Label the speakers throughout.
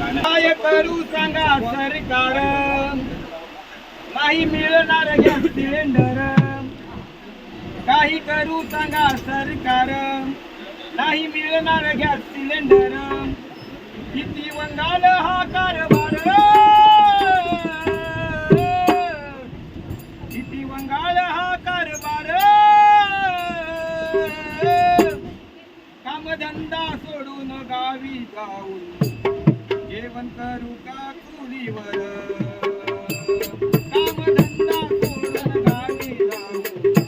Speaker 1: काय करू सांगा सरकार, नाही मिळणार गॅस सिलेंडर. काही करू सांगा सरकार, नाही मिळणार गॅस सिलेंडर. किती वंगाल हा कारभार, किती वंगाल हा कारभार. कामधंदा सोडून गावी जाऊन जेवण करू का चुलीवर. कामधंदा सोडून गावी जाऊन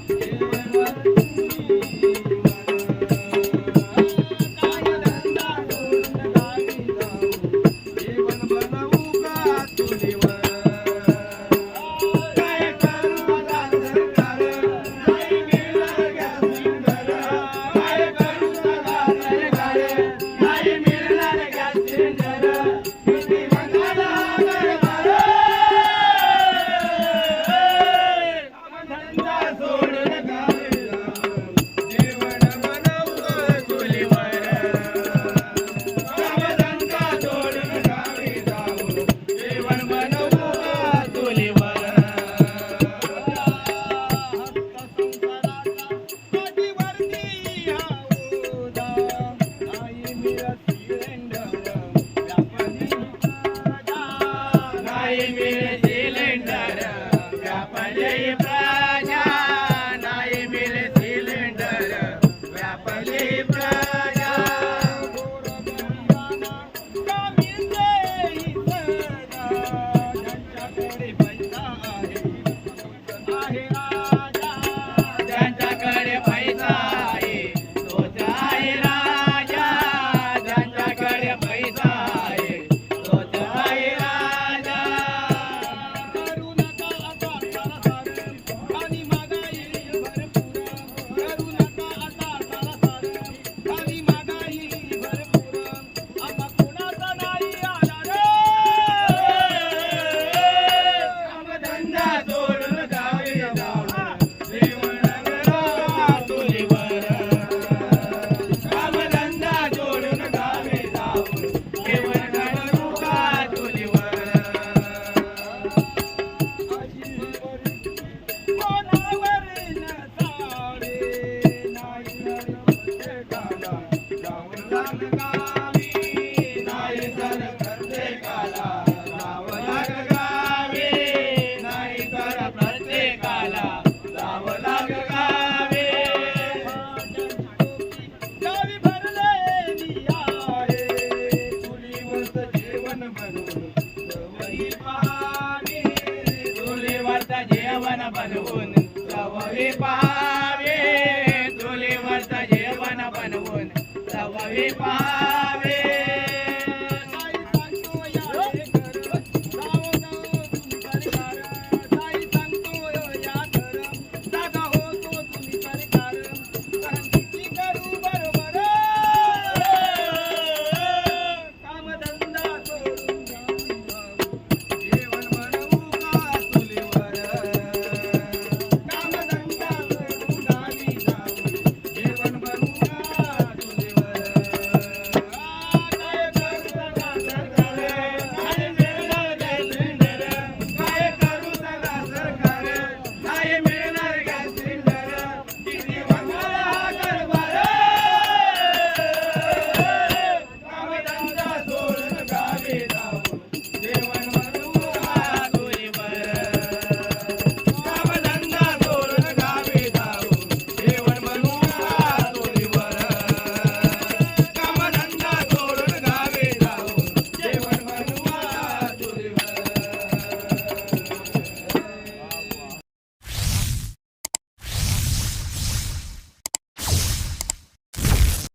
Speaker 1: जेवण चुलीवर. कामधंदा सोडून गावी जाऊन जेवण बनवू का चुलीवर. काय करू आता सरकार, नाही मिळणार गॅस सिलेंडर. काय करू आता सरकार, नाही मिळणार गॅस सिलेंडर. किती वंगाल हा कारभार, कामधंदा सोडून गावी जाऊन जेवण बनवू का चुलीवर. कामधंदा सोडून गावी जाऊन जेवण बनवू का चुलीवर. पाठीवरती हा ओझा, नाही मिळत सिलेंडर. व्यापारी प्रजा, नाही मिळत सिलेंडर. व्यापारी प्रजा, नाही मिळत सिलेंडर. व्यापारी प्रजा. गोरगरिबांना का मिळते ही सजा, ज्यांच्याकडे पैसा आहे आहे राजा. ज्यांच्याकडे पैसा आहे तोच आहे राजा. ज्यांच्याकडे पैसा आहे तोच आहे राजा. करू नका आता सारासार, आणि महागाई भरपूर. करू नका आता सारासार, आणि महागाई भरपूर. आम्हा कोणाचा नाही आला रे. कामधंदा सोडून गावी जाऊन जेवण बनवू का चुलीवर. कामधंदा सोडून गावी जाऊन जेवण बनवू का चुलीवर. कोणावर नसावे, नाही तर प्रत्येकाला जावं लाग गावी. नाही तर प्रत्येकाला जावं लाग गावी. नाही तर प्रत्येकाला जावं लाग गावी. गावी भरलेली आहे चुलीवरचं जेवण बनवून सवयी पहावी. चुलीवरचं जेवण बनवून सवयी पहावी. चुलीवरचं जेवण बनवून सवयी पहावी.